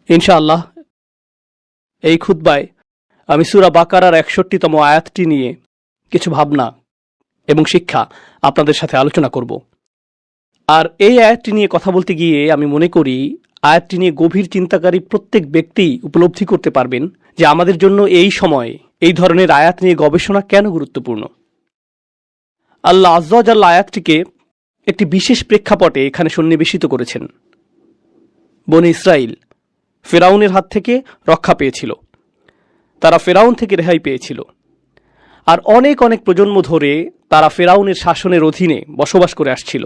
ইনশাআল্লাহ এই খুতবায় আমি সূরা বাকারার ৬১তম আয়াতটি নিয়ে কিছু ভাবনা এবং শিক্ষা আপনাদের সাথে আলোচনা করব। আর এই আয়াতটি নিয়ে কথা বলতে গিয়ে আমি মনে করি আয়াতটি নিয়ে গভীর চিন্তাকারী প্রত্যেক ব্যক্তি উপলব্ধি করতে পারবেন যে আমাদের জন্য এই সময় এই ধরনের আয়াত নিয়ে গবেষণা কেন গুরুত্বপূর্ণ। আল্লাহ আজ্জা ওয়া জাল্লা আয়াতটিকে একটি বিশেষ প্রেক্ষাপটে এখানে সন্নিবেশিত করেছেন। বনী ইসরাইল ফেরাউনের হাত থেকে রক্ষা পেয়েছিল, তারা ফেরাউন থেকে রেহাই পেয়েছিল, আর অনেক অনেক প্রজন্ম ধরে তারা ফেরাউনের শাসনের অধীনে বসবাস করে আসছিল।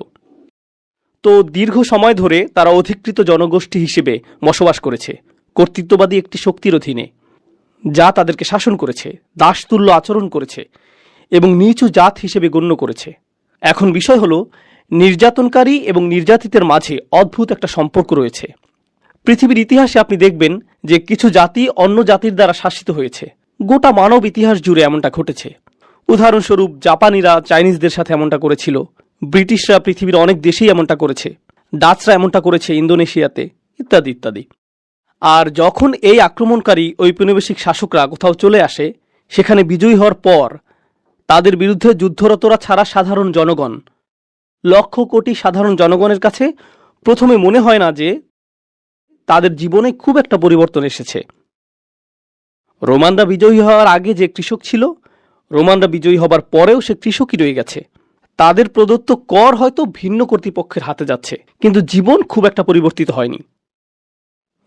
তো দীর্ঘ সময় ধরে তারা অধিকৃত জনগোষ্ঠী হিসেবে বসবাস করেছে কর্তৃত্ববাদী একটি শক্তির অধীনে, যা তাদেরকে শাসন করেছে, দাসতুল্য আচরণ করেছে এবং নিচু জাত হিসেবে গণ্য করেছে। এখন বিষয় হলো, নির্যাতনকারী এবং নির্যাতিতের মাঝে অদ্ভুত একটা সম্পর্ক রয়েছে। পৃথিবীর ইতিহাসে আপনি দেখবেন যে কিছু জাতি অন্য জাতির দ্বারা শাসিত হয়েছে। গোটা মানব ইতিহাস জুড়ে এমনটা ঘটেছে। উদাহরণস্বরূপ জাপানিরা চাইনিজদের সাথে এমনটা করেছিল, ব্রিটিশরা পৃথিবীর অনেক দেশেই এমনটা করেছে, ডাচরা এমনটা করেছে ইন্দোনেশিয়াতে, ইত্যাদি ইত্যাদি। আর যখন এই আক্রমণকারী ঔপনিবেশিক শাসকরা কোথাও চলে আসে, সেখানে বিজয়ী হওয়ার পর তাদের বিরুদ্ধে যুদ্ধরতরা ছাড়া সাধারণ জনগণ, লক্ষ কোটি সাধারণ জনগণের কাছে প্রথমে মনে হয় না যে তাদের জীবনে খুব একটা পরিবর্তন এসেছে। রোমানরা বিজয়ী হওয়ার আগে যে কৃষক ছিল, রোমানরা বিজয়ী হবার পরেও সে কৃষকই রয়ে গেছে। তাদের প্রদত্ত কর হয়তো ভিন্ন কর্তৃপক্ষের হাতে যাচ্ছে, কিন্তু জীবন খুব একটা পরিবর্তিত হয়নি,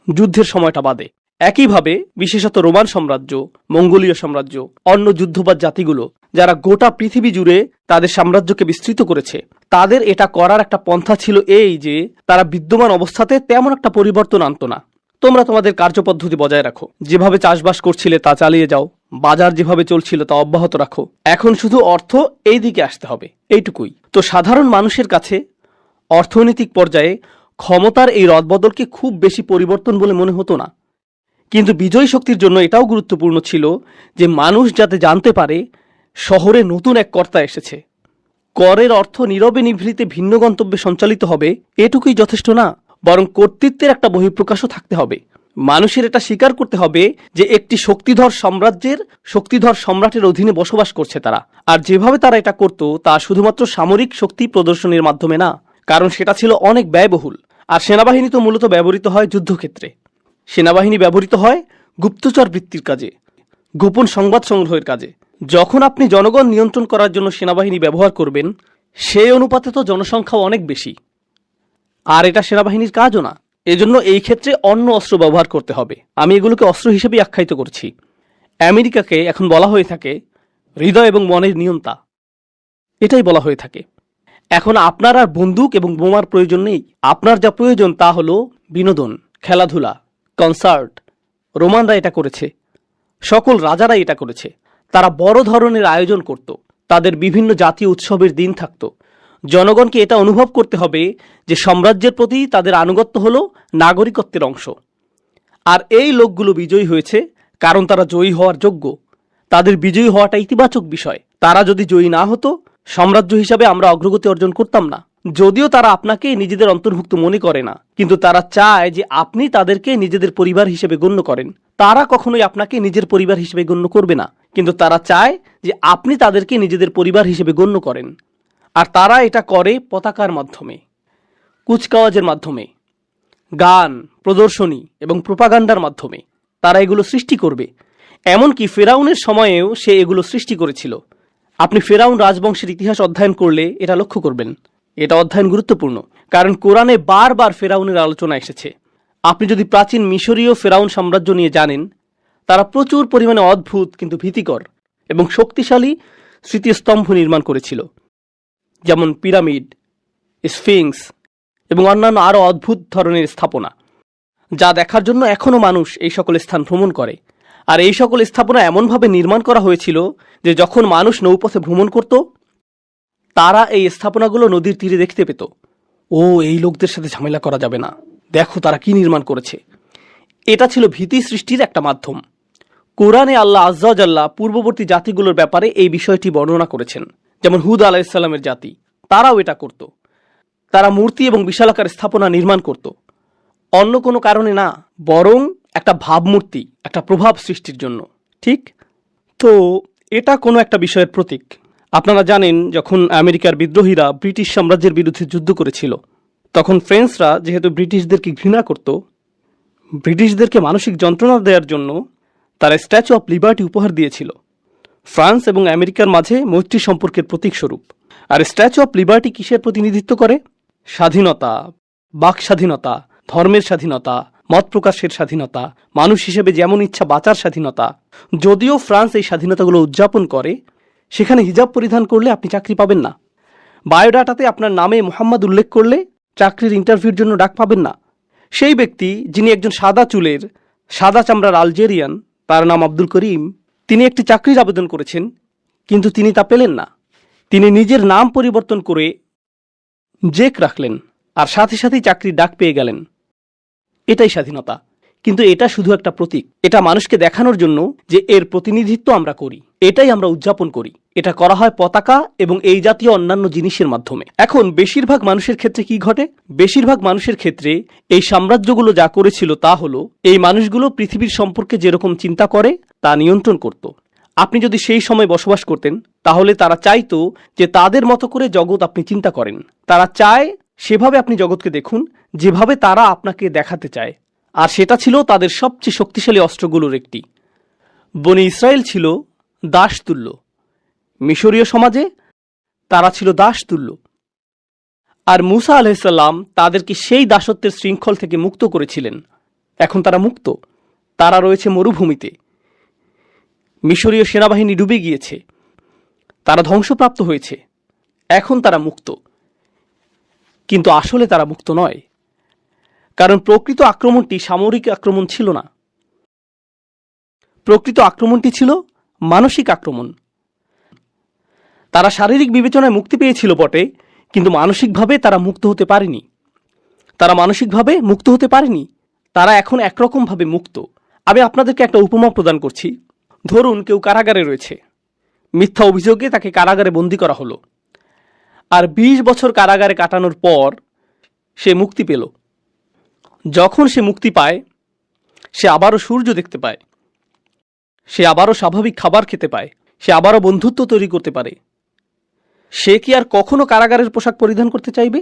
যুদ্ধের সময়টা বাদে। একইভাবে বিশেষত রোমান সাম্রাজ্য, মঙ্গোলীয় সাম্রাজ্য, অন্য যুদ্ধবাজ জাতিগুলো যারা গোটা পৃথিবী জুড়ে তাদের সাম্রাজ্যকে বিস্তৃত করেছে, তাদের এটা করার একটা পন্থা ছিল এই যে তারা বিদ্যমান অবস্থাতে তেমন একটা পরিবর্তন আনত না। তোমরা তোমাদের কার্যপদ্ধতি বজায় রাখো, যেভাবে চাষবাস করছিলে তা চালিয়ে যাও, বাজার যেভাবে চলছিল তা অব্যাহত রাখো, এখন শুধু অর্থ এই দিকে আসতে হবে, এইটুকুই। তো সাধারণ মানুষের কাছে অর্থনৈতিক পর্যায়ে ক্ষমতার এই রদবদলকে খুব বেশি পরিবর্তন বলে মনে হতো না। কিন্তু বিজয়ী শক্তির জন্য এটাও গুরুত্বপূর্ণ ছিল যে মানুষ যাতে জানতে পারে শহরে নতুন এক কর্তা এসেছে। করের অর্থ নীরবে নিভৃতে ভিন্ন গন্তব্যে সঞ্চালিত হবে এটুকুই যথেষ্ট না, বরং কর্তৃত্বের একটা বহিঃপ্রকাশও থাকতে হবে। মানুষের এটা স্বীকার করতে হবে যে একটি শক্তিধর সাম্রাজ্যের শক্তিধর সম্রাটের অধীনে বসবাস করছে তারা। আর যেভাবে তারা এটা করত তা শুধুমাত্র সামরিক শক্তি প্রদর্শনের মাধ্যমে না, কারণ সেটা ছিল অনেক ব্যয়বহুল। আর সেনাবাহিনী তো মূলত ব্যবহৃত হয় যুদ্ধক্ষেত্রে। সেনাবাহিনী ব্যবহৃত হয় গুপ্তচর বৃত্তির কাজে, গোপন সংবাদ সংগ্রহের কাজে। যখন আপনি জনগণ নিয়ন্ত্রণ করার জন্য সেনাবাহিনী ব্যবহার করবেন, সেই অনুপাতে তো জনসংখ্যাও অনেক বেশি, আর এটা সেনাবাহিনীর কাজও না। এজন্য এই ক্ষেত্রে অন্য অস্ত্র ব্যবহার করতে হবে। আমি এগুলোকে অস্ত্র হিসেবেই আখ্যায়িত করছি। আমেরিকাকে এখন বলা হয়ে থাকে হৃদয় এবং মনের নিয়ন্তা, এটাই বলা হয়ে থাকে। এখন আপনার আর বন্দুক এবং বোমার প্রয়োজন নেই। আপনার যা প্রয়োজন তা হলো বিনোদন, খেলাধুলা, কনসার্ট। রোমানরা এটা করেছে, সকল রাজারা এটা করেছে। তারা বড় ধরনের আয়োজন করত, তাদের বিভিন্ন জাতীয় উৎসবের দিন থাকত। জনগণকে এটা অনুভব করতে হবে যে সাম্রাজ্যের প্রতি তাদের আনুগত্য হলো নাগরিকত্বের অংশ। আর এই লোকগুলো বিজয়ী হয়েছে কারণ তারা জয়ী হওয়ার যোগ্য। তাদের বিজয়ী হওয়াটা ইতিবাচক বিষয়। তারা যদি জয়ী না হতো, সাম্রাজ্য হিসাবে আমরা অগ্রগতি অর্জন করতাম না। যদিও তারা আপনাকে নিজেদের অন্তর্ভুক্ত মনে করে না, কিন্তু তারা চায় যে আপনি তাদেরকে নিজেদের পরিবার হিসেবে গণ্য করেন। তারা কখনোই আপনাকে নিজের পরিবার হিসেবে গণ্য করবে না, কিন্তু তারা চায় যে আপনি তাদেরকে নিজেদের পরিবার হিসেবে গণ্য করেন। আর তারা এটা করে পতাকার মাধ্যমে, কুচকাওয়াজের মাধ্যমে, গান, প্রদর্শনী এবং প্রোপাগান্ডার মাধ্যমে। তারা এগুলো সৃষ্টি করবে। এমনকি ফেরাউনের সময়েও সে এগুলো সৃষ্টি করেছিল। আপনি ফেরাউন রাজবংশের ইতিহাস অধ্যয়ন করলে এটা লক্ষ্য করবেন। এটা অধ্যয়ন গুরুত্বপূর্ণ, কারণ কোরআনে বারবার ফেরাউনের আলোচনা এসেছে। আপনি যদি প্রাচীন মিশরীয় ফেরাউন সাম্রাজ্য নিয়ে জানেন, তারা প্রচুর পরিমাণে অদ্ভুত কিন্তু ভীতিকর এবং শক্তিশালী স্মৃতিস্তম্ভ নির্মাণ করেছিল, যেমন পিরামিড, স্ফিংস এবং অন্যান্য আরও অদ্ভুত ধরনের স্থাপনা, যা দেখার জন্য এখনও মানুষ এই সকল স্থান ভ্রমণ করে। আর এই সকল স্থাপনা এমনভাবে নির্মাণ করা হয়েছিল যে যখন মানুষ নৌপথে ভ্রমণ করত, তারা এই স্থাপনাগুলো নদীর তীরে দেখতে পেত। ও, এই লোকদের সাথে ঝামেলা করা যাবে না, দেখো তারা কি নির্মাণ করেছে। এটা ছিল ভীতি সৃষ্টির একটা মাধ্যম। কোরআনে আল্লাহ আজ্জা ওয়া জাল্লা পূর্ববর্তী জাতিগুলোর ব্যাপারে এই বিষয়টি বর্ণনা করেছেন। যেমন হুদ আলাইহিসসালামের জাতি, তারাও এটা করত। তারা মূর্তি এবং বিশালাকার স্থাপনা নির্মাণ করত। অন্য কোনো কারণে না, বরং একটা ভাবমূর্তি, একটা প্রভাব সৃষ্টির জন্য। ঠিক তো এটা কোনো একটা বিষয়ের প্রতীক। আপনারা জানেন, যখন আমেরিকার বিদ্রোহীরা ব্রিটিশ সাম্রাজ্যের বিরুদ্ধে যুদ্ধ করেছিল, তখন ফ্রেঞ্চরা যেহেতু ব্রিটিশদেরকে ঘৃণা করত, ব্রিটিশদেরকে মানসিক যন্ত্রণা দেওয়ার জন্য তারা স্ট্যাচু অফ লিবার্টি উপহার দিয়েছিল, ফ্রান্স এবং আমেরিকার মাঝে মৈত্রী সম্পর্কের প্রতীক স্বরূপ। আর স্ট্যাচু অফ লিবার্টি কিসের প্রতিনিধিত্ব করে? স্বাধীনতা, বাক স্বাধীনতা, ধর্মের স্বাধীনতা, মত প্রকাশের স্বাধীনতা, মানুষ হিসেবে যেমন ইচ্ছা বাঁচার স্বাধীনতা। যদিও ফ্রান্স এই স্বাধীনতাগুলো উদযাপন করে, সেখানে হিজাব পরিধান করলে আপনি চাকরি পাবেন না। বায়োডাটাতে আপনার নামে মোহাম্মদ উল্লেখ করলে চাকরির ইন্টারভিউর জন্য ডাক পাবেন না। সেই ব্যক্তি যিনি একজন সাদা চুলের, সাদা চামড়ার আলজেরিয়ান, তার নাম আব্দুল করিম, তিনি একটি চাকরির আবেদন করেছেন, কিন্তু তিনি তা পেলেন না। তিনি নিজের নাম পরিবর্তন করে জেক রাখলেন, আর সাথে সাথেই চাকরির ডাক পেয়ে গেলেন। এটাই স্বাধীনতা। কিন্তু এটা শুধু একটা প্রতীক। এটা মানুষকে দেখানোর জন্য যে এর প্রতিনিধিত্ব আমরা করি, এটাই আমরা উদযাপন করি। এটা করা হয় পতাকা এবং এই জাতীয় অন্যান্য জিনিসের মাধ্যমে। এখন বেশিরভাগ মানুষের ক্ষেত্রে কি ঘটে? বেশিরভাগ মানুষের ক্ষেত্রে এই সাম্রাজ্যগুলো যা করেছিল তা হলো, এই মানুষগুলো পৃথিবীর সম্পর্কে যেরকম চিন্তা করে তা নিয়ন্ত্রণ করত। আপনি যদি সেই সময় বসবাস করতেন, তাহলে তারা চাইতো যে তাদের মতো করে জগৎ আপনি চিন্তা করেন। তারা চায় সেভাবে আপনি জগৎকে দেখুন, যেভাবে তারা আপনাকে দেখাতে চায়। আর সেটা ছিল তাদের সবচেয়ে শক্তিশালী অস্ত্রগুলোর একটি। বনি ইসরায়েল ছিল দাসতুল্য। মিশরীয় সমাজে তারা ছিল দাসতুল্য। আর মুসা আলাইহিসসালাম তাদেরকে সেই দাসত্বের শৃঙ্খল থেকে মুক্ত করেছিলেন। এখন তারা মুক্ত। তারা রয়েছে মরুভূমিতে। মিশরীয় সেনাবাহিনী ডুবে গিয়েছে, তারা ধ্বংসপ্রাপ্ত হয়েছে। এখন তারা মুক্ত, কিন্তু আসলে তারা মুক্ত নয়। কারণ প্রকৃত আক্রমণটি সামরিক আক্রমণ ছিল না, প্রকৃত আক্রমণটি ছিল মানসিক আক্রমণ। তারা শারীরিক বিবেচনায় মুক্তি পেয়েছিল বটে, কিন্তু মানসিকভাবে তারা মুক্ত হতে পারেনি। তারা মানসিকভাবে মুক্ত হতে পারেনি। তারা এখন একরকমভাবে মুক্ত। আমি আপনাদেরকে একটা উপমা প্রদান করছি। ধরুন কেউ কারাগারে রয়েছে, মিথ্যা অভিযোগে তাকে কারাগারে বন্দী করা হলো, আর 20 বছর কারাগারে কাটানোর পর সে মুক্তি পেল। যখন সে মুক্তি পায়, সে আবারও সূর্য দেখতে পায়, সে আবারও স্বাভাবিক খাবার খেতে পায়, সে আবারও বন্ধুত্ব তৈরি করতে পারে। সে কি আর কখনো কারাগারের পোশাক পরিধান করতে চাইবে?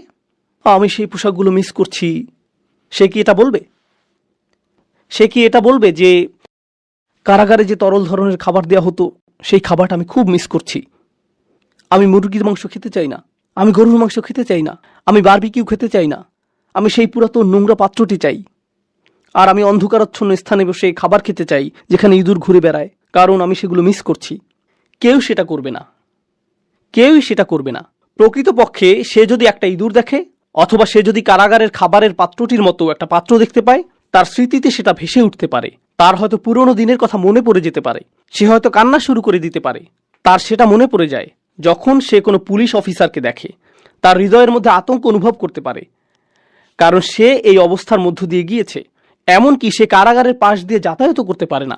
আমি সেই পোশাকগুলো মিস করছি। সে কি এটা বলবে? সে কি এটা বলবে যে কারাগারে যে তরল ধরনের খাবার দেওয়া হতো, সেই খাবারটা আমি খুব মিস করছি। আমি মুরগির মাংস খেতে চাই না, আমি গরুর মাংস খেতে চাই না, আমি বারবিকিউ খেতে চাই না, আমি সেই পুরাতন নোংরা পাত্রটি চাই। আর আমি অন্ধকারাচ্ছন্ন স্থানে বসে খাবার খেতে চাই যেখানে ইঁদুর ঘুরে বেড়ায়, কারণ আমি সেগুলো মিস করছি। কেউ সেটা করবে না, কেউই সেটা করবে না। প্রকৃতপক্ষে সে যদি একটা ইঁদুর দেখে, অথবা সে যদি কারাগারের খাবারের পাত্রটির মতো একটা পাত্র দেখতে পায়, তার স্মৃতিতে সেটা ভেসে উঠতে পারে। তার হয়তো পুরনো দিনের কথা মনে পড়ে যেতে পারে। সে হয়তো কান্না শুরু করে দিতে পারে। তার সেটা মনে পড়ে যায় যখন সে কোনো পুলিশ অফিসারকে দেখে। তার হৃদয়ের মধ্যে আতঙ্ক অনুভব করতে পারে, কারণ সে এই অবস্থার মধ্য দিয়ে গিয়েছে। এমনকি সে কারাগারের পাশ দিয়ে যাতায়াতও করতে পারে না।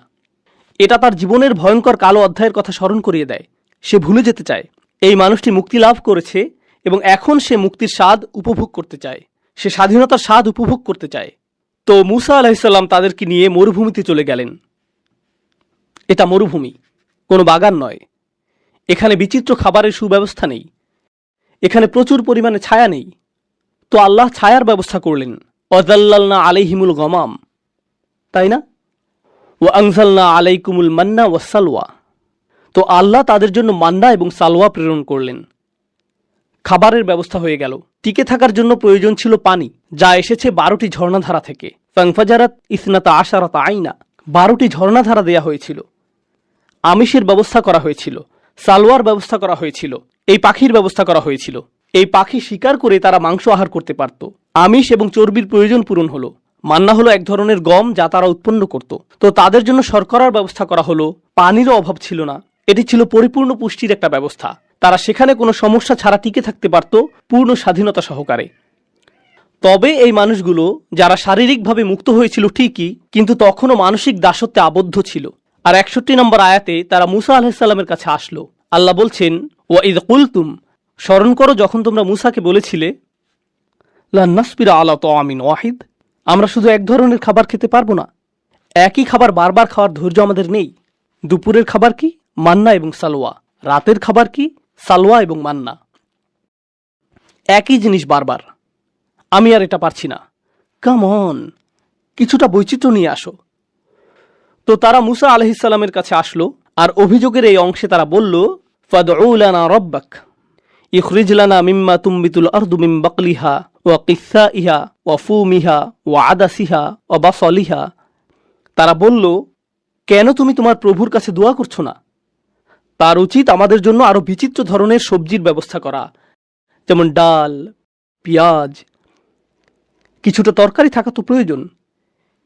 এটা তার জীবনের ভয়ঙ্কর কালো অধ্যায়ের কথা স্মরণ করিয়ে দেয়। সে ভুলে যেতে চায় এই মানুষটি মুক্তি লাভ করেছে এবং এখন সে মুক্তির স্বাদ উপভোগ করতে চায়। সে স্বাধীনতার স্বাদ উপভোগ করতে চায়। তো মুসা আলাইহিসসালাম তাদেরকে নিয়ে মরুভূমিতে চলে গেলেন। এটা মরুভূমি, কোনো বাগান নয়। এখানে বিচিত্র খাবারের সুব্যবস্থা নেই, এখানে প্রচুর পরিমাণে ছায়া নেই। তো আল্লাহ ছায়ার ব্যবস্থা করলেন। ওয়াযাল্লালনা আলাইহিমুল গমাম, তাই না? ওয়া আনজালনা আলাইকুমুল মান্না ওয়াসসালওয়া। তো আল্লাহ তাদের জন্য মান্না এবং সালওয়া প্রেরণ করলেন। খাবারের ব্যবস্থা হয়ে গেল। টিকে থাকার জন্য প্রয়োজন ছিল পানি, যা এসেছে 12টি ঝর্ণাধারা থেকে। ফানফাজারাত ইসনাতা আশারাতা আইনা, 12টি ঝর্ণাধারা দেয়া হয়েছিল। আমিষের ব্যবস্থা করা হয়েছিল, সালওয়ার ব্যবস্থা করা হয়েছিল, এই পাখির ব্যবস্থা করা হয়েছিল। এই পাখি শিকার করে তারা মাংস আহার করতে পারত। আমিষ এবং চর্বির প্রয়োজন পূরণ হলো। মান্না হলো এক ধরনের গম যা তারা উৎপন্ন করত। তো তাদের জন্য শর্করার ব্যবস্থা করা হলো। পানিরও অভাব ছিল না। এটি ছিল পরিপূর্ণ পুষ্টির একটা ব্যবস্থা। তারা সেখানে কোনো সমস্যা ছাড়া টিকে থাকতে পারত পূর্ণ স্বাধীনতা সহকারে। তবে এই মানুষগুলো যারা শারীরিকভাবে মুক্ত হয়েছিল ঠিকই, কিন্তু তখনও মানসিক দাসত্বে আবদ্ধ ছিল। আর 61 নম্বর আয়াতে তারা মুসা আলাইহিসসালামের কাছে আসলো। আল্লাহ বলছেন, ওয়া ইয কুলতুম, স্মরণ করো যখন তোমরা মুসাকে বলেছিলে, লা নাসবিরা আলা তাআমিন ওয়াহিদ, আমরা শুধু এক ধরনের খাবার খেতে পারবো না, একই খাবার বারবার খাওয়ার ধৈর্য আমাদের নেই। দুপুরের খাবার কি? মান্না এবং সালোয়া। রাতের খাবার কি? সালোয়া এবং মান্না। একই জিনিস বারবার। আমি আর এটা পারছি না। কাম অন, কিছুটা বৈচিত্র্য নিয়ে আসো। তো তারা মুসা আলাইহিসসালামের কাছে আসলো, আর অভিযোগের এই অংশে তারা বলল, ফাদউ লানা রাব্বাক ইখরিজ লানা মিম্মা তুমবিতুল আরদু মিন বাকলিহা ওয়া কিসসাইহা ওয়া ফুমিহা ওয়া আদাসিহা ওয়া বাসলিহা। তারা বলল, কেন তুমি তোমার প্রভুর কাছে দোয়া করছো না? তার উচিত আমাদের জন্য আরো বিচিত্র ধরনের সবজির ব্যবস্থা করা, যেমন ডাল, পেঁয়াজ, কিছুটা তরকারি থাকা তো প্রয়োজন,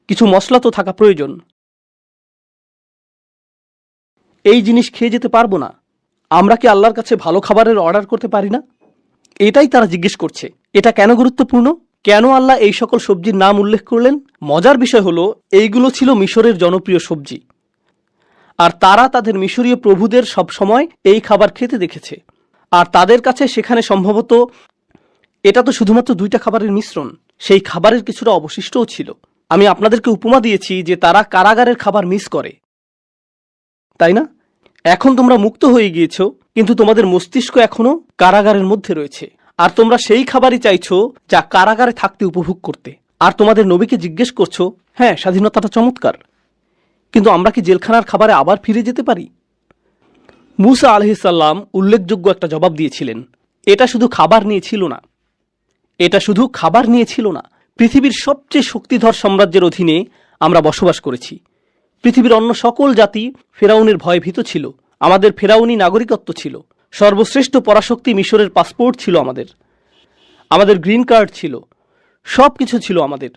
কিছু মশলা তো থাকা প্রয়োজন। এই জিনিস খেয়ে যেতে পারবো না। আমরা কি আল্লাহর কাছে ভালো খাবারের অর্ডার করতে পারি না? এটাই তারা জিজ্ঞেস করছে। এটা কেন গুরুত্বপূর্ণ? কেন আল্লাহ এই সকল সবজির নাম উল্লেখ করলেন? মজার বিষয় হলো, এইগুলো ছিল মিশরের জনপ্রিয় সবজি, আর তারা তাদের মিশরীয় প্রভুদের সব সময় এই খাবার খেতে দেখেছে। আর তাদের কাছে সেখানে সম্ভবত এটা তো শুধুমাত্র দুইটা খাবারের মিশ্রণ, সেই খাবারের কিছুটা অবশিষ্টও ছিল। আমি আপনাদেরকে উপমা দিয়েছি যে তারা কারাগারের খাবার মিস করে, তাই না? এখন তোমরা মুক্ত হয়ে গিয়েছো, কিন্তু তোমাদের মস্তিষ্ক এখনো কারাগারের মধ্যে রয়েছে, আর তোমরা সেই খাবারই চাইছো যা কারাগারে থাকতে উপভোগ করতে। আর তোমাদের নবীকে জিজ্ঞেস করছো, হ্যাঁ স্বাধীনতাটা চমৎকার, কিন্তু আমরা কি জেলখানার খাবারে আবার ফিরে যেতে পারি? মুসা আলাইহিসসালাম উল্লেখযোগ্য একটা জবাব দিয়েছিলেন। এটা শুধু খাবার নিয়ে ছিল না, এটা শুধু খাবার নিয়ে ছিল না। পৃথিবীর সবচেয়ে শক্তিধর সাম্রাজ্যের অধীনে আমরা বসবাস করেছি। পৃথিবীর অন্য সকল জাতি ফেরাউনের ভয়ে ভীত ছিল। আমাদের ফেরাউনি নাগরিকত্ব ছিল। সর্বশ্রেষ্ঠ পরাশক্তি মিশরের পাসপোর্ট ছিল আমাদের, আমাদের গ্রিন কার্ড ছিল, সব কিছু ছিল আমাদের।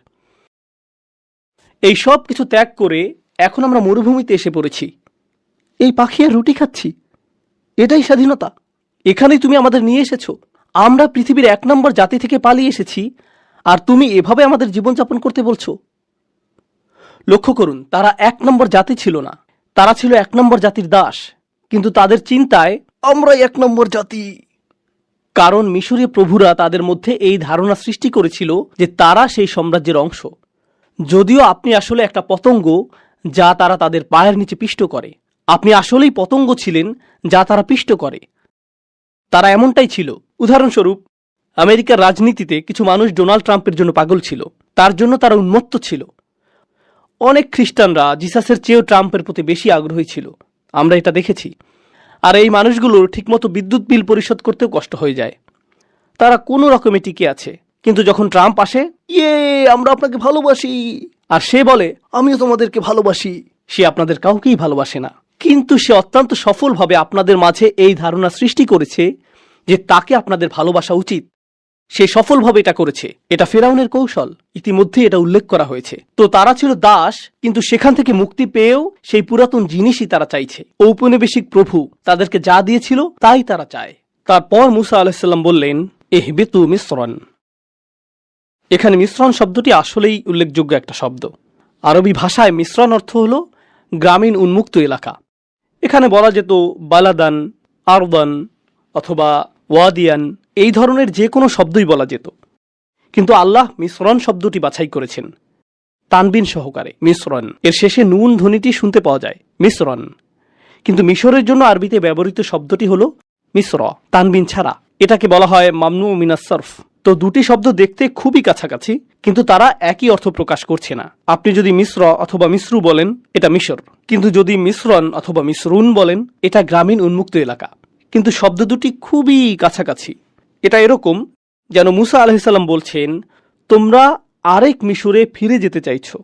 এই সব কিছু ত্যাগ করে এখন আমরা মরুভূমিতে এসে পড়েছি। এই পাখি আর রুটি খাচ্ছি, এটাই স্বাধীনতা? এখানেই তুমি আমাদের নিয়ে এসেছো। আমরা পৃথিবীর 1 নম্বর জাতি থেকে পালিয়ে এসেছি, আর তুমি এভাবে আমাদের জীবনযাপন করতে বলছো? লক্ষ্য করুন, তারা 1 নম্বর জাতি ছিল না, তারা ছিল 1 নম্বর জাতির দাস। কিন্তু তাদের চিন্তায় আমরাই 1 নম্বর জাতি। কারণ মিশরীয় প্রভুরা তাদের মধ্যে এই ধারণা সৃষ্টি করেছিল যে তারা সেই সাম্রাজ্যের অংশ, যদিও আপনি আসলে একটা পতঙ্গ যা তারা তাদের পায়ের নিচে পিষ্ট করে। আপনি আসলেই পতঙ্গ ছিলেন যা তারা পিষ্ট করে। তারা এমনটাই ছিল। উদাহরণস্বরূপ, আমেরিকার রাজনীতিতে কিছু মানুষ ডোনাল্ড ট্রাম্পের জন্য পাগল ছিল, তার জন্য তারা উন্মত্ত ছিল। অনেক খ্রিস্টানরা জিসাসের চেয়েও ট্রাম্পের প্রতি বেশি আগ্রহী ছিল, আমরা এটা দেখেছি। আর এই মানুষগুলোর ঠিকমতো বিদ্যুৎ বিল পরিশোধ করতেও কষ্ট হয়ে যায়। তারা কোনো রকমে টিকে আছে, কিন্তু যখন ট্রাম্প আসে, ইয়ে আমরা আপনাকে ভালোবাসি, আর সে বলে আমিও তোমাদেরকে ভালোবাসি, সে আপনাদের কাউকেই ভালোবাসে না। কিন্তু সে অত্যন্ত সফলভাবে আপনাদের মাঝে এই ধারণা সৃষ্টি করেছে যে তাকে আপনাদের ভালোবাসা উচিত। সে সফলভাবে এটা করেছে। এটা ফেরাউনের কৌশল, ইতিমধ্যে এটা উল্লেখ করা হয়েছে। তো তারা ছিল দাস, কিন্তু সেখান থেকে মুক্তি পেয়েও সেই পুরাতন জিনিসই তারা চাইছে। ঔপনিবেশিক প্রভু তাদেরকে যা দিয়েছিল তাই তারা চায়। তারপর মুসা আলাইহিসসালাম বললেন, ইহবিতু মিসরান। এখানে মিশ্রণ শব্দটি আসলেই উল্লেখযোগ্য একটা শব্দ। আরবি ভাষায় মিশ্রণ অর্থ হল গ্রামীণ উন্মুক্ত এলাকা। এখানে বলা যেত বালাদান, আরদান অথবা ওয়াদিয়ান, এই ধরনের যে কোনো শব্দই বলা যেত, কিন্তু আল্লাহ মিশ্রণ শব্দটি বাছাই করেছেন তানবিন সহকারে। মিশ্রণ এর শেষে নুন ধ্বনিটি শুনতে পাওয়া যায়, মিশ্রণ। কিন্তু মিশরের জন্য আরবিতে ব্যবহৃত শব্দটি হল মিশ্র, তানবিন ছাড়া। এটাকে বলা হয় মামনু মিনাস সরফ। তো দুটি শব্দ দেখতে খুবই কাছাকাছি, কিন্তু তারা একই অর্থ প্রকাশ করছে না। আপনি যদি মিশ্র অথবা মিশ্রু বলেন, এটা মিশর, কিন্তু যদি মিশ্রণ অথবা মিশ্রুন বলেন, এটা গ্রামীণ উন্মুক্ত এলাকা। কিন্তু শব্দ দুটি খুবই কাছাকাছি। এটা এরকম যেন মুসা আলাইহিসসালাম বলছেন, তোমরা আরেক মিশরে ফিরে যেতে চাইছো,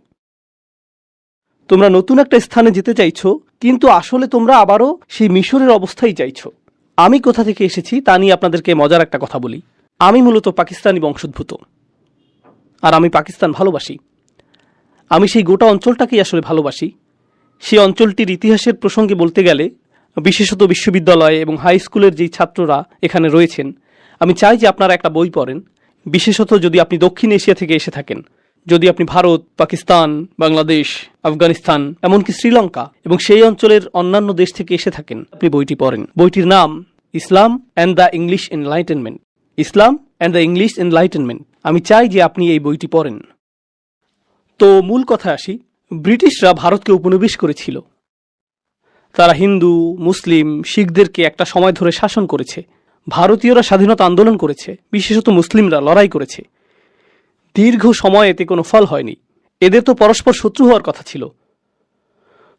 তোমরা নতুন একটা স্থানে যেতে চাইছো, কিন্তু আসলে তোমরা আবারও সেই মিশরের অবস্থায় চাইছো। আমি কোথা থেকে এসেছি তা নিয়ে আপনাদেরকে মজার একটা কথা বলি। আমি মূলত পাকিস্তানি বংশোদ্ভূত, আর আমি পাকিস্তান ভালোবাসি। আমি সেই গোটা অঞ্চলটাকেই আসলে ভালোবাসি। সেই অঞ্চলটির ইতিহাসের প্রসঙ্গে বলতে গেলে, বিশেষত বিশ্ববিদ্যালয় এবং হাই স্কুলের যেই ছাত্ররা এখানে রয়েছেন, আমি চাই যে আপনারা একটা বই পড়েন, বিশেষত যদি আপনি দক্ষিণ এশিয়া থেকে এসে থাকেন। যদি আপনি ভারত, পাকিস্তান, বাংলাদেশ, আফগানিস্তান, এমনকি শ্রীলঙ্কা এবং সেই অঞ্চলের অন্যান্য দেশ থেকে এসে থাকেন, আপনি বইটি পড়েন। বইটির নাম Islam and the English Enlightenment. Islam and the English Enlightenment. আমি চাই যে আপনি এই বইটি পড়েন। তো মূল কথায় আসি, ব্রিটিশরা ভারতকে উপনিবেশ করেছিল। তারা হিন্দু, মুসলিম, শিখদেরকে একটা সময় ধরে শাসন করেছে। ভারতীয়রা স্বাধীনতা আন্দোলন করেছে, বিশেষত মুসলিমরা লড়াই করেছে। দীর্ঘ সময় এতে কোনো ফল হয়নি। এদের তো পরস্পর শত্রু হওয়ার কথা ছিল।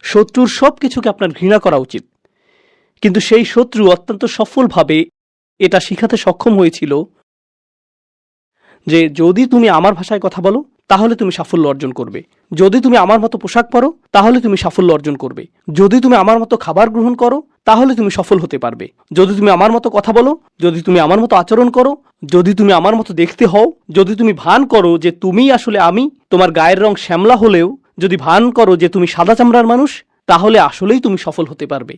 শত্রুর সব কিছুকে আপনার ঘৃণা করা উচিত। কিন্তু সেই শত্রু অত্যন্ত সফলভাবে এটা শিখাতে সক্ষম হয়েছিল যে যদি তুমি আমার ভাষায় কথা বলো তাহলে তুমি সাফল্য অর্জন করবে, যদি তুমি আমার মতো পোশাক পরো তাহলে তুমি সাফল্য অর্জন করবে, যদি তুমি আমার মতো খাবার গ্রহণ করো তাহলে তুমি সফল হতে পারবে, যদি তুমি আমার মতো কথা বলো, যদি তুমি আমার মতো আচরণ করো, যদি তুমি আমার মতো দেখতে হও, যদি তুমি ভান করো যে তুমি আসলে আমি, তোমার গায়ের রং শ্যামলা হলেও যদি ভান করো যে তুমি সাদা চামড়ার মানুষ, তাহলে আসলেই তুমি সফল হতে পারবে।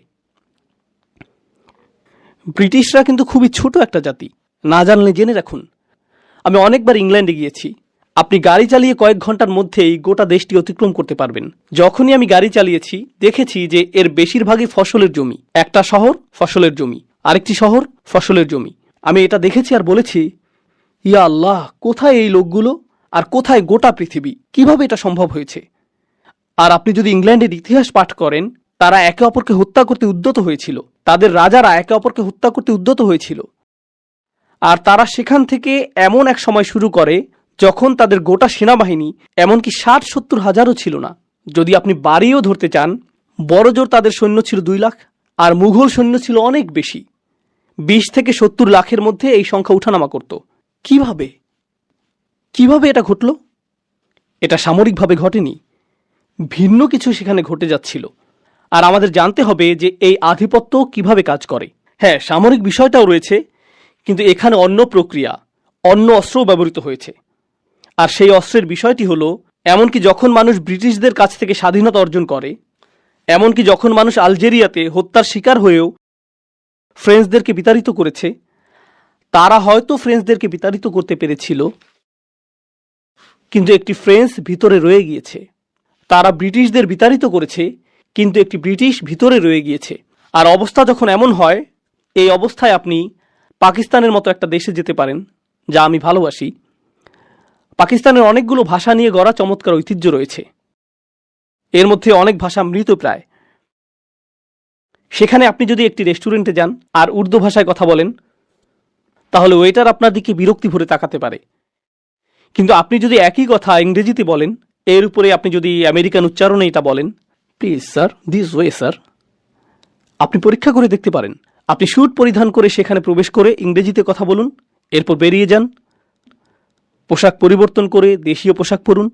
ব্রিটিশরা কিন্তু খুবই ছোট একটা জাতি, না জানলে জেনে রাখুন। আমি অনেকবার ইংল্যান্ডে গিয়েছি। আপনি গাড়ি চালিয়ে কয়েক ঘন্টার মধ্যেই গোটা দেশটি অতিক্রম করতে পারবেন। যখনই আমি গাড়ি চালিয়েছি দেখেছি যে এর বেশিরভাগই ফসলের জমি। একটা শহর ফসলের জমি, আরেকটি শহর ফসলের জমি। আমি এটা দেখেছি আর বলেছি, ইয়া আল্লাহ, কোথায় এই লোকগুলো আর কোথায় গোটা পৃথিবী, কিভাবে এটা সম্ভব হয়েছে? আর আপনি যদি ইংল্যান্ডের ইতিহাস পাঠ করেন, তারা একে অপরকে হত্যা করতে উদ্যত হয়েছিল। তাদের রাজারা একে অপরকে হত্যা করতে উদ্যত হয়েছিল। আর তারা সেখান থেকে এমন এক সময় শুরু করে যখন তাদের গোটা সেনাবাহিনী এমনকি ৬০-৭০ হাজারও ছিল না। যদি আপনি বাড়িও ধরতে চান, বড়জোর তাদের সৈন্য ছিল ২ লাখ, আর মুঘল সৈন্য ছিল অনেক বেশি। ২০ থেকে ৭০ লাখের মধ্যে এই সংখ্যা উঠানামা করত। কিভাবে কিভাবে এটা ঘটল? এটা সামরিকভাবে ঘটেনি, ভিন্ন কিছু সেখানে ঘটে যাচ্ছিল। আর আমাদের জানতে হবে যে এই আধিপত্য কিভাবে কাজ করে। হ্যাঁ, সামরিক বিষয়টাও রয়েছে, কিন্তু এখানে অন্য প্রক্রিয়া, অন্য অস্ত্রও ব্যবহৃত হয়েছে। আর সেই অস্ত্রের বিষয়টি হলো, এমনকি যখন মানুষ ব্রিটিশদের কাছ থেকে স্বাধীনতা অর্জন করে, এমনকি যখন মানুষ আলজেরিয়াতে হত্যার শিকার হয়েও ফ্রেঞ্চদেরকে বিতাড়িত করেছে, তারা হয়তো ফ্রেঞ্চদেরকে বিতাড়িত করতে পেরেছিল, কিন্তু একটি ফ্রেঞ্চ ভিতরে রয়ে গিয়েছে। তারা ব্রিটিশদের বিতাড়িত করেছে, কিন্তু একটি ব্রিটিশ ভিতরে রয়ে গিয়েছে। আর অবস্থা যখন এমন হয়, এই অবস্থায় আপনি পাকিস্তানের মতো একটা দেশে যেতে পারেন, যা আমি ভালোবাসি। পাকিস্তানের অনেকগুলো ভাষা নিয়ে গড়া চমৎকার ঐতিহ্য রয়েছে। এর মধ্যে অনেক ভাষা মৃতপ্রায়। সেখানে আপনি যদি একটি রেস্টুরেন্টে যান আর উর্দু ভাষায় কথা বলেন, তাহলে ওয়েটার আপনার দিকে বিরক্তি ভরে তাকাতে পারে। কিন্তু আপনি যদি একই কথা ইংরেজিতে বলেন, এর উপরে আপনি যদি আমেরিকান উচ্চারণে এটা বলেন, please sir, this way sir, আপনি পরীক্ষা করে দেখতে পারেন। আপনি স্যুট পরিধান করে সেখানে প্রবেশ করে ইংরেজিতে কথা বলুন, এরপর বেরিয়ে যান, পোশাক পরিবর্তন করে দেশীয় পোশাক পরুন,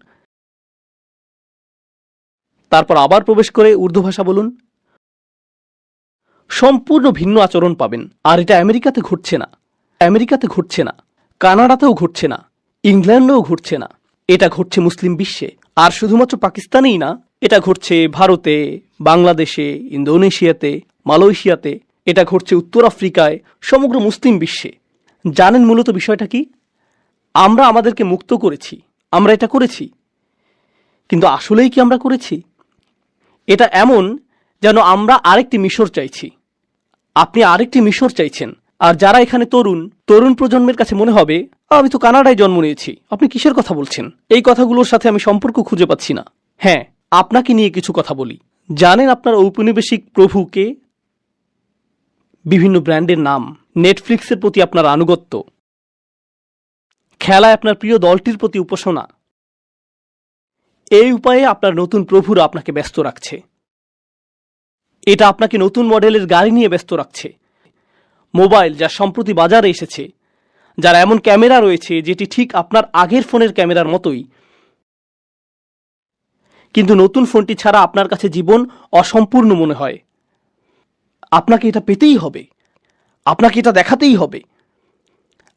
তারপর আবার প্রবেশ করে উর্দু ভাষা বলুন, সম্পূর্ণ ভিন্ন আচরণ পাবেন। আর এটা আমেরিকাতে ঘটছে না, আমেরিকাতে ঘটছে না, কানাডাতেও ঘটছে না, ইংল্যান্ডেও ঘটছে না। এটা ঘটছে মুসলিম বিশ্বে। আর শুধুমাত্র পাকিস্তানেই না, এটা ঘটছে ভারতে, বাংলাদেশে, ইন্দোনেশিয়াতে, মালয়েশিয়াতে, এটা ঘটছে উত্তর আফ্রিকায়, সমগ্র মুসলিম বিশ্বে। জানেন মূলত বিষয়টা কি? আমরা আমাদেরকে মুক্ত করেছি, আমরা এটা করেছি, কিন্তু আসলেই কি আমরা করেছি? এটা এমন যেন আমরা আরেকটি মিশর চাইছি। আপনি আরেকটি মিশর চাইছেন। আর যারা এখানে তরুণ প্রজন্মের কাছে মনে হবে, আমি তো কানাডায় জন্ম নিয়েছি, আপনি কিসের কথা বলছেন? এই কথাগুলোর সাথে আমি সম্পর্ক খুঁজে পাচ্ছি না। হ্যাঁ, আপনাকে নিয়ে কিছু কথা বলি। জানেন আপনার ঔপনিবেশিক প্রভুকে? বিভিন্ন ব্র্যান্ডের নাম, নেটফ্লিক্সের প্রতি আপনার আনুগত্য, খেলায় আপনার প্রিয় দলটির প্রতি উপাসনা, এই উপায়ে আপনার নতুন প্রভুরা আপনাকে ব্যস্ত রাখছে। এটা আপনাকে নতুন মডেলের গাড়ি নিয়ে ব্যস্ত রাখছে। মোবাইল যা সম্প্রতি বাজারে এসেছে, যার এমন ক্যামেরা রয়েছে যেটি ঠিক আপনার আগের ফোনের ক্যামেরার মতোই, কিন্তু নতুন ফোনটি ছাড়া আপনার কাছে জীবন অসম্পূর্ণ মনে হয়। আপনাকে এটা পেতেই হবে, আপনাকে এটা দেখাতেই হবে।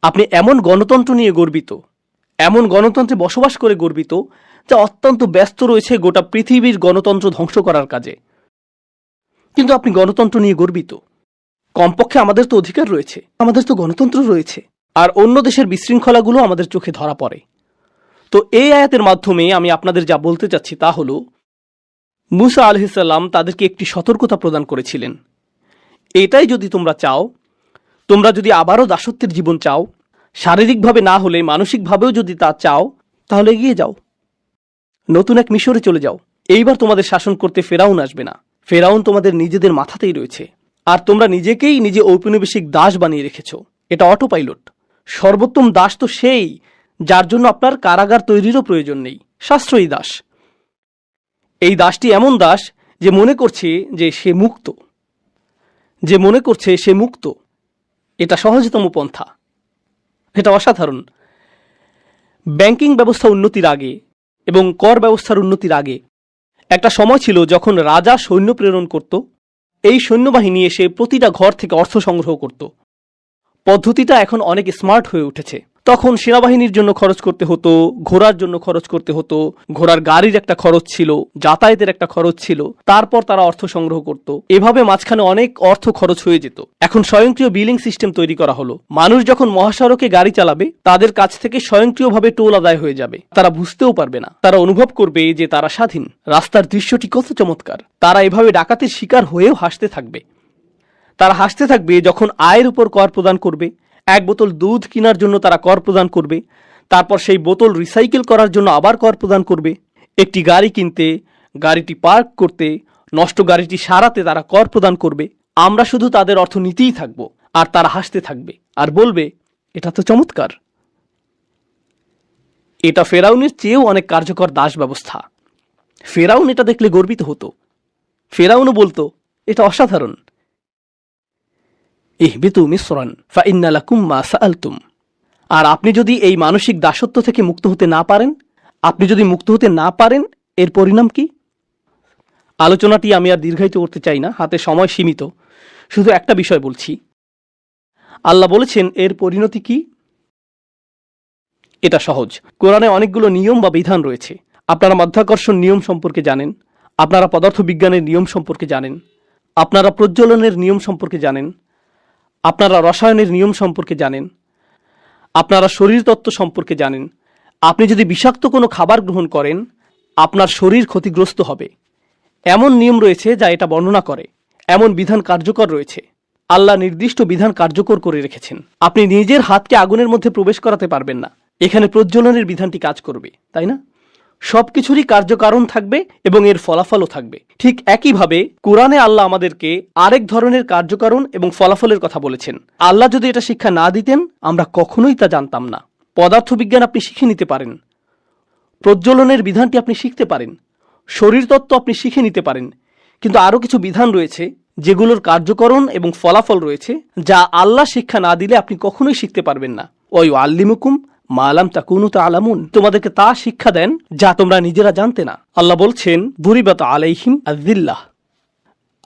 আপনি এমন গণতন্ত্র নিয়ে গর্বিত, এমন গণতন্ত্রে বসবাস করে গর্বিত, যা অত্যন্ত ব্যস্ত রয়েছে গোটা পৃথিবীর গণতন্ত্র ধ্বংস করার কাজে। কিন্তু আপনি গণতন্ত্র নিয়ে গর্বিত। কমপক্ষে আমাদের তো অধিকার রয়েছে, আমাদের তো গণতন্ত্র রয়েছে। আর অন্য দেশের বিশৃঙ্খলাগুলো আমাদের চোখে ধরা পড়ে। তো এই আয়াতের মাধ্যমে আমি আপনাদের যা বলতে চাচ্ছি তা হলো, মুসা আলাইহিস সালাম তাদেরকে একটি সতর্কতা প্রদান করেছিলেন। এটাই যদি তোমরা চাও, তোমরা যদি আবারও দাসত্বের জীবন চাও, শারীরিকভাবে না হলে মানসিকভাবেও যদি তা চাও, তাহলে এগিয়ে যাও। নতুন এক মিশরে চলে যাও। এইবার তোমাদের শাসন করতে ফেরাউন আসবে না। ফেরাউন তোমাদের নিজেদের মাথাতেই রয়েছে, আর তোমরা নিজেকেই নিজে ঔপনিবেশিক দাস বানিয়ে রেখেছ। এটা অটো পাইলট। সর্বোত্তম দাস তো সেই যার জন্য আপনার কারাগার তৈরিরও প্রয়োজন নেই, সাশ্রয়ী দাস। এই দাসটি এমন দাস যে মনে করছে যে সে মুক্ত। এটা সহজতম পন্থা। এটা অসাধারণ। ব্যাংকিং ব্যবস্থা উন্নতির আগে এবং কর ব্যবস্থার উন্নতির আগে একটা সময় ছিল যখন রাজা সৈন্য প্রেরণ করত। এই সৈন্যবাহিনী এসে প্রতিটা ঘর থেকে অর্থ সংগ্রহ করত। পদ্ধতিটা এখন অনেক স্মার্ট হয়ে উঠেছে। তখন সেনাবাহিনীর জন্য খরচ করতে হতো, ঘোড়ার জন্য খরচ করতে হতো, ঘোড়ার গাড়ির একটা খরচ ছিল, যাতায়াতের একটা খরচ ছিল, তারপর তারা অর্থ সংগ্রহ করত। এভাবে মাঝখানে অনেক অর্থ খরচ হয়ে যেত। এখন স্বয়ংক্রিয় বিলিং সিস্টেম তৈরি করা হলো। মানুষ যখন মহাসড়কে গাড়ি চালাবে, তাদের কাছ থেকে স্বয়ংক্রিয়ভাবে টোল আদায় হয়ে যাবে। তারা বুঝতেও পারবে না, তারা অনুভব করবে যে তারা স্বাধীন। রাস্তার দৃশ্যটি কত চমৎকার। তারা এভাবে ডাকাতির শিকার হয়েও হাসতে থাকবে। তারা হাসতে থাকবে যখন আয়ের উপর কর প্রদান করবে। এক বোতল দুধ কেনার জন্য তারা কর প্রদান করবে, তারপর সেই বোতল রিসাইকেল করার জন্য আবার কর প্রদান করবে। একটি গাড়ি কিনতে, গাড়িটি পার্ক করতে, নষ্ট গাড়িটি সারাতে তারা কর প্রদান করবে। আমরা শুধু তাদের অর্থ নিতেই থাকবো, আর তারা হাসতে থাকবে আর বলবে, এটা তো চমৎকার। এটা ফেরাউনের চেয়েও অনেক কার্যকর দাস ব্যবস্থা। ফেরাউন এটা দেখলে গর্বিত হতো। ফেরাউনও বলতো, এটা অসাধারণ। ইহবিতু মিসরান ফাইন্না লাকুম মা সাআলতুম। আর আপনি যদি এই মানসিক দাসত্ব থেকে মুক্ত হতে না পারেন, এর পরিণাম কি? আলোচনাটি আমি আর দীর্ঘায়িত করতে চাই না, হাতে সময় সীমিত। শুধু একটা বিষয় বলছি। আল্লাহ বলেছেন এর পরিণতি কি? এটা সহজ। কোরআনে অনেকগুলো নিয়ম বা বিধান রয়েছে। আপনারা মাধ্যাকর্ষণ নিয়ম সম্পর্কে জানেন, আপনারা পদার্থবিজ্ঞানের নিয়ম সম্পর্কে জানেন, আপনারা প্রজ্বলনের নিয়ম সম্পর্কে জানেন, আপনারা রসায়নের নিয়ম সম্পর্কে জানেন, আপনারা শরীরতত্ত্ব সম্পর্কে জানেন। আপনি যদি বিষাক্ত কোনো খাবার গ্রহণ করেন, আপনার শরীর ক্ষতিগ্রস্ত হবে। এমন নিয়ম রয়েছে যা এটা বর্ণনা করে। এমন বিধান কার্যকর রয়েছে। আল্লাহ নির্দিষ্ট বিধান কার্যকর করে রেখেছেন। আপনি নিজের হাতকে আগুনের মধ্যে প্রবেশ করাতে পারবেন না। এখানে প্রজ্বলনের বিধানটি কাজ করবে, তাই না? সবকিছুরই কার্যকারণ থাকবে এবং এর ফলাফলও থাকবে। ঠিক একইভাবে কোরআনে আল্লাহ আমাদেরকে আরেক ধরনের কার্যকারণ এবং ফলাফলের কথা বলেছেন। আল্লাহ যদি এটা শিক্ষা না দিতেন, আমরা কখনোই তা জানতাম না। পদার্থবিজ্ঞান আপনি শিখে নিতে পারেন, প্রজ্বলনের বিধানটি আপনি শিখতে পারেন, শরীরতত্ত্ব আপনি শিখে নিতে পারেন, কিন্তু আরও কিছু বিধান রয়েছে যেগুলোর কার্যকরণ এবং ফলাফল রয়েছে, যা আল্লাহ শিক্ষা না দিলে আপনি কখনোই শিখতে পারবেন না। ওই আল্লিমুকুম মালাম তাকুনু তাআলামুন। তোমাদেরকে তা শিক্ষা দেন যা তোমরা নিজেরা জানতে না। আল্লাহ বলছেন, বুরিবাত আলাইহিম আযিল্লাহ।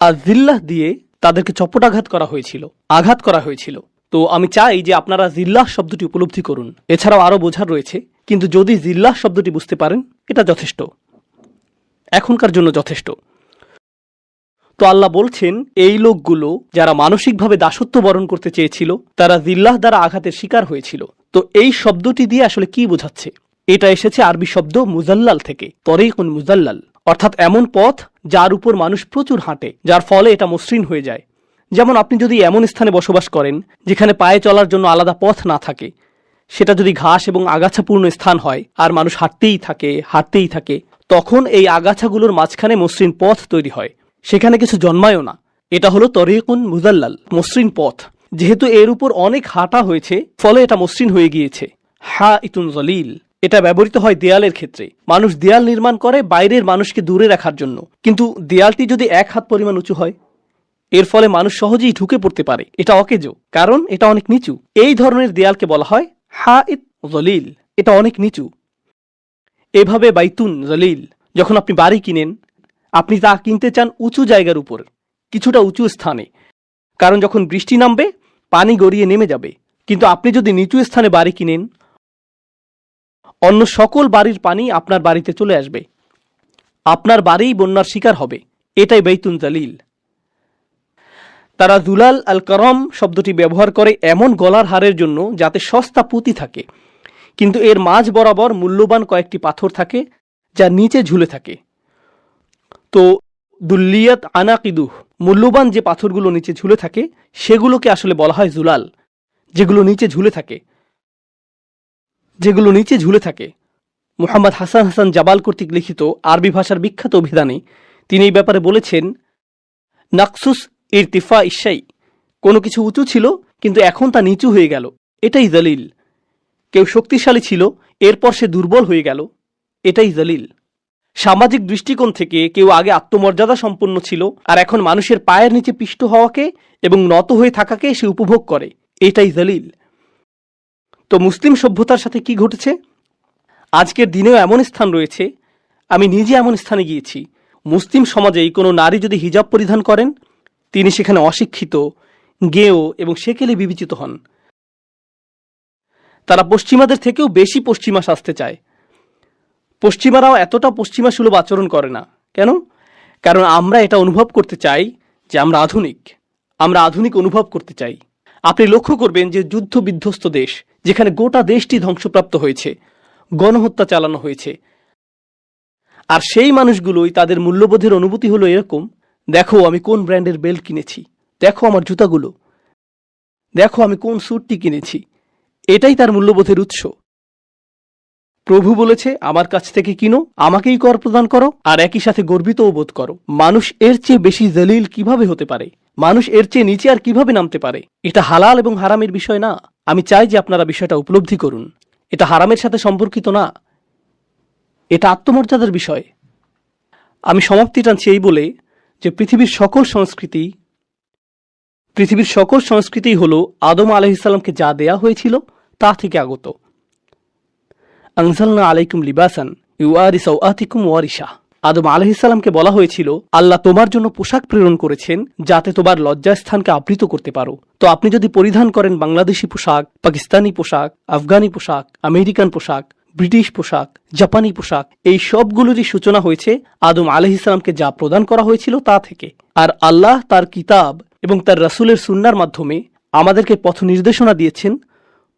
আযিল্লাহ দিয়ে তাদেরকে চপটাঘাত করা হয়েছিল, আঘাত করা হয়েছিল। তো আমি চাই যে আপনারা জিল্লাহ শব্দটি উপলব্ধি করুন। এছাড়াও আরও বোঝার রয়েছে, কিন্তু যদি জিল্লাহ শব্দটি বুঝতে পারেন, এটা যথেষ্ট, এখনকার জন্য যথেষ্ট। তো আল্লাহ বলছেন, এই লোকগুলো যারা মানসিকভাবে দাসত্ব বরণ করতে চেয়েছিল, তারা জিল্লাহ দ্বারা আঘাতের শিকার হয়েছিল। তো এই শব্দটি দিয়ে আসলে কি বোঝাচ্ছে? এটা এসেছে আরবি শব্দ মুজাল্লাল থেকে, তরিকুন মুজাল্লাল, অর্থাৎ এমন পথ যার উপর মানুষ প্রচুর হাঁটে, যার ফলে এটা মসৃণ হয়ে যায়। যেমন আপনি যদি এমন স্থানে বসবাস করেন যেখানে পায়ে চলার জন্য আলাদা পথ না থাকে, সেটা যদি ঘাস এবং আগাছাপূর্ণ স্থান হয় আর মানুষ হাঁটতেই থাকে, তখন এই আগাছাগুলোর মাঝখানে মসৃণ পথ তৈরি হয়, সেখানে কিছু জন্মায়ও না। এটা হলো তরিকুন মুজাল্লাল, মসৃণ পথ। যেহেতু এর উপর অনেক হাঁটা হয়েছে, ফলে এটা মসৃণ হয়ে গিয়েছে। হা ইতুন জলিল, এটা ব্যবহৃত হয় দেয়ালের ক্ষেত্রে। মানুষ দেয়াল নির্মাণ করে বাইরের মানুষকে দূরে রাখার জন্য, কিন্তু দেয়ালটি যদি 1 হাত পরিমাণ উঁচু হয়, এর ফলে মানুষ সহজেই ঢুকে পড়তে পারে। এটা অকেজো, কারণ এটা অনেক নিচু। এই ধরনের দেয়ালকে বলা হয় হা ইত জলিল, এটা অনেক নিচু। এভাবে বাইতুন জলিল, যখন আপনি বাড়ি কিনেন, আপনি তা কিনতে চান উঁচু জায়গার উপর, কিছুটা উঁচু স্থানে, কারণ যখন বৃষ্টি নামবে পানি গড়িয়ে নেমে যাবে। কিন্তু আপনি যদি নিচু স্থানে বাড়ি কিনেন, অন্য সকল বাড়ির পানি আপনার বাড়িতে চলে আসবে, আপনার বাড়িই বন্যার শিকার হবে। এটাই বাইতুন জলিল। তারা জুলাল আল করম শব্দটি ব্যবহার করে এমন গলার হারের জন্য যাতে সস্তা পুঁতি থাকে, কিন্তু এর মাঝ বরাবর মূল্যবান কয়েকটি পাথর থাকে যা নিচে ঝুলে থাকে। তো দুল্লিয়াত আনাকিদুহ, মূল্যবান যে পাথরগুলো নিচে ঝুলে থাকে সেগুলোকে আসলে বলা হয় জুলাল, যেগুলো নিচে ঝুলে থাকে। মুহাম্মদ হাসান হাসান জাবাল কর্তৃক লিখিত আরবি ভাষার বিখ্যাত অভিধানে তিনি এই ব্যাপারে বলেছেন, নাকসুস ইরতিফা ইশাই, কোনো কিছু উঁচু ছিল কিন্তু এখন তা নিচু হয়ে গেল, এটাই দলিল। কেউ শক্তিশালী ছিল, এরপর সে দুর্বল হয়ে গেল, এটাই দলিল। সামাজিক দৃষ্টিকোণ থেকে কেউ আগে আত্মমর্যাদা সম্পন্ন ছিল, আর এখন মানুষের পায়ের নিচে পিষ্ট হওয়াকে এবং নত হয়ে থাকাকে সে উপভোগ করে, এটাই দলিল। তো মুসলিম সভ্যতার সাথে কি ঘটেছে? আজকের দিনেও এমন স্থান রয়েছে, আমি নিজে এমন স্থানে গিয়েছি, মুসলিম সমাজেই কোনো নারী যদি হিজাব পরিধান করেন, তিনি সেখানে অশিক্ষিত, গেঁয়ো এবং সেকেলে বিবেচিত হন। তারা পশ্চিমাদের থেকেও বেশি পশ্চিমা সাজতে চায়। পশ্চিমারাও এতটা পশ্চিমা সুলভ আচরণ করে না। কেন? কারণ আমরা এটা অনুভব করতে চাই যে আমরা আধুনিক অনুভব করতে চাই। আপনি লক্ষ্য করবেন যে যুদ্ধ বিধ্বস্ত দেশ, যেখানে গোটা দেশটি ধ্বংসপ্রাপ্ত হয়েছে, গণহত্যা চালানো হয়েছে, আর সেই মানুষগুলোই তাদের মূল্যবোধের অনুভূতি হলো এরকম, দেখো আমি কোন ব্র্যান্ডের বেল্ট কিনেছি, দেখো আমার জুতাগুলো, দেখো আমি কোন স্যুটটি কিনেছি, এটাই তার মূল্যবোধের উৎস। প্রভু বলেছে, আমার কাছ থেকে কিনো, আমাকেই কর প্রদান করো, আর একই সাথে গর্বিতও বোধ করো। মানুষ এর চেয়ে বেশি জলিল কিভাবে হতে পারে? মানুষ এর চেয়ে নিচে আর কিভাবে নামতে পারে? এটা হালাল এবং হারামের বিষয় না। আমি চাই যে আপনারা বিষয়টা উপলব্ধি করুন। এটা হারামের সাথে সম্পর্কিত না, এটা আত্মমর্যাদার বিষয়। আমি সমাপ্তি টানছি এই বলে যে পৃথিবীর সকল সংস্কৃতিই হলো আদম আলাইহিস সালামকে যা দেয়া হয়েছিল তা থেকে আগত। আনজালনা আলাইকুম লিবাসান ইউআরি সাওআতিকুম ওয়ারিশা। আদম আলাইহিস সালামকে বলা হয়েছিল, আল্লাহ তোমার জন্য পোশাক প্রেরণ করেছেন যাতে তোমার লজ্জাস্থানকে আবৃত করতে পারো। তো আপনি যদি পরিধান করেন বাংলাদেশি পোশাক, পাকিস্তানি পোশাক, আফগানি পোশাক, আমেরিকান পোশাক, ব্রিটিশ পোশাক, জাপানি পোশাক, এই সবগুলোরই সূচনা হয়েছে আদম আলাইহিস সালামকে যা প্রদান করা হয়েছিল তা থেকে। আর আল্লাহ তার কিতাব এবং তার রাসূলের সুন্নাহর মাধ্যমে আমাদেরকে পথ নির্দেশনা দিয়েছেন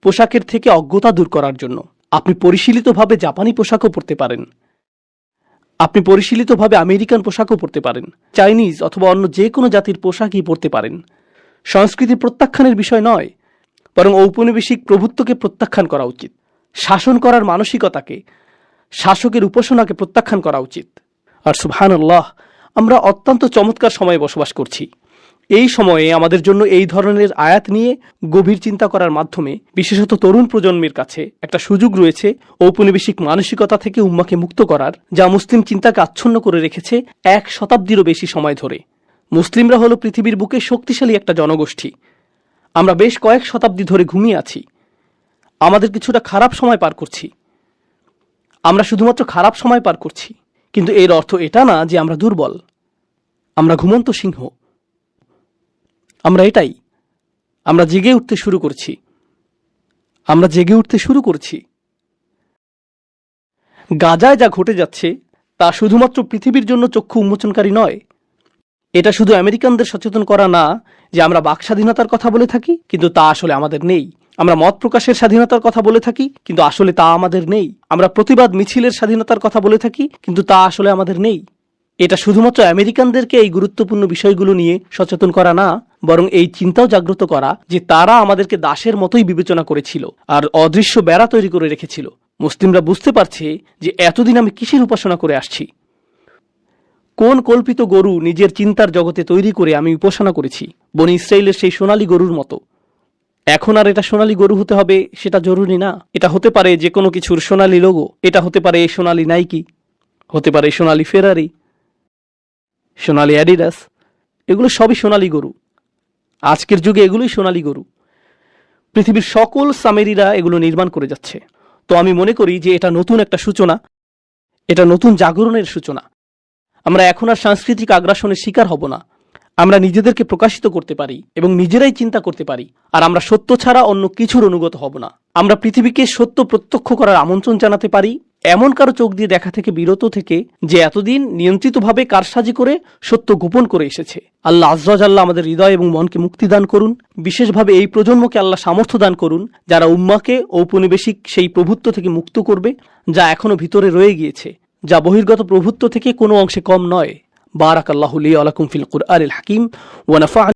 পোশাকের থেকে অজ্ঞতা দূর করার জন্য। আপনি পরিশীলিতভাবে জাপানি পোশাকও পরতে পারেন, আপনি পরিশীলিতভাবে আমেরিকান পোশাকও পরতে পারেন, চাইনিজ অথবা অন্য যে কোনো জাতির পোশাকই পরতে পারেন। সংস্কৃতি প্রত্যাখ্যানের বিষয় নয়, বরং ঔপনিবেশিক প্রভুত্বকে প্রত্যাখ্যান করা উচিত। শাসন করার মানসিকতাকে, শাসকের উপাসনাকে প্রত্যাখ্যান করা উচিত। আর সুবহানাল্লাহ, আমরা অত্যন্ত চমৎকার সময়ে বসবাস করছি। এই সময়ে আমাদের জন্য এই ধরনের আয়াত নিয়ে গভীর চিন্তা করার মাধ্যমে বিশেষত তরুণ প্রজন্মের কাছে একটা সুযোগ রয়েছে ঔপনিবেশিক মানসিকতা থেকে উম্মাকে মুক্ত করার, যা মুসলিম চিন্তাকে আচ্ছন্ন করে রেখেছে 1 শতাব্দীরও বেশি সময় ধরে। মুসলিমরা হলো পৃথিবীর বুকে শক্তিশালী একটা জনগোষ্ঠী। আমরা বেশ কয়েক শতাব্দী ধরে ঘুমিয়ে আছি। আমাদের কিছুটা খারাপ সময় পার করছি। আমরা শুধুমাত্র খারাপ সময় পার করছি, কিন্তু এর অর্থ এটা না যে আমরা দুর্বল, আমরা ঘুমন্ত সিংহ। আমরা জেগে উঠতে শুরু করছি। গাজায় যা ঘটে যাচ্ছে তা শুধুমাত্র পৃথিবীর জন্য চক্ষু উন্মোচনকারী নয়। এটা শুধু আমেরিকানদের সচেতন করা না যে আমরা বাক স্বাধীনতার কথা বলে থাকি, কিন্তু তা আসলে আমাদের নেই। আমরা মত প্রকাশের স্বাধীনতার কথা বলে থাকি, কিন্তু আসলে তা আমাদের নেই। আমরা প্রতিবাদ মিছিলের স্বাধীনতার কথা বলে থাকি, কিন্তু তা আসলে আমাদের নেই। এটা শুধুমাত্র আমেরিকানদেরকে এই গুরুত্বপূর্ণ বিষয়গুলো নিয়ে সচেতন করা না, বরং এই চিন্তাও জাগ্রত করা যে তারা আমাদেরকে দাসের মতোই বিবেচনা করেছিল আর অদৃশ্য বেড়া তৈরি করে রেখেছিল। মুসলিমরা বুঝতে পারছে যে এতদিন আমি কিসের উপাসনা করে আসছি, কোন কল্পিত গরু নিজের চিন্তার জগতে তৈরি করে আমি উপাসনা করেছি, বনি ইসরাইলের সেই সোনালী গরুর মতো। এখন আর এটা সোনালী গরু হতে হবে সেটা জরুরি না। এটা হতে পারে যে কোনো কিছুর সোনালী লোগো, এটা হতে পারে সোনালী নাইকি, হতে পারে সোনালী ফেরারি, সোনালী অ্যাডিডাস, এগুলো সবই সোনালী গরু। আজকের যুগে এগুলোই সোনালী গরু। পৃথিবীর সকল সামেরিরা এগুলো নির্মাণ করে যাচ্ছে। তো আমি মনে করি যে এটা নতুন একটা সূচনা, এটা নতুন জাগরণের সূচনা। আমরা এখন আর সাংস্কৃতিক আগ্রাসনের শিকার হব না। আমরা নিজেদেরকে প্রকাশিত করতে পারি এবং নিজেরাই চিন্তা করতে পারি, আর আমরা সত্য ছাড়া অন্য কিছুর অনুগত হব না। আমরা পৃথিবীকে সত্য প্রত্যক্ষ করার আমন্ত্রণ জানাতে পারি, এমন কারো চোখ দিয়ে দেখা থেকে বিরত থেকে যে এতদিন নিয়ন্ত্রিতভাবে কারসাজি করে সত্য গোপন করে এসেছে। আল্লাহ আযজা ওয়া জাল্লা আমাদের হৃদয় এবং মনকে মুক্তি দান করুন। বিশেষভাবে এই প্রজন্মকে আল্লাহ সামর্থ্য দান করুন যারা উম্মাকে ঔপনিবেশিক সেই প্রভুত্ব থেকে মুক্ত করবে যা এখনো ভিতরে রয়ে গিয়েছে, যা বহির্গত প্রভুত্ব থেকে কোনো অংশে কম নয়। বারাকাল্লাহু লি ওয়া লাকুম ফিল কুরআনিল হাকিম ওয়া নাফা'নি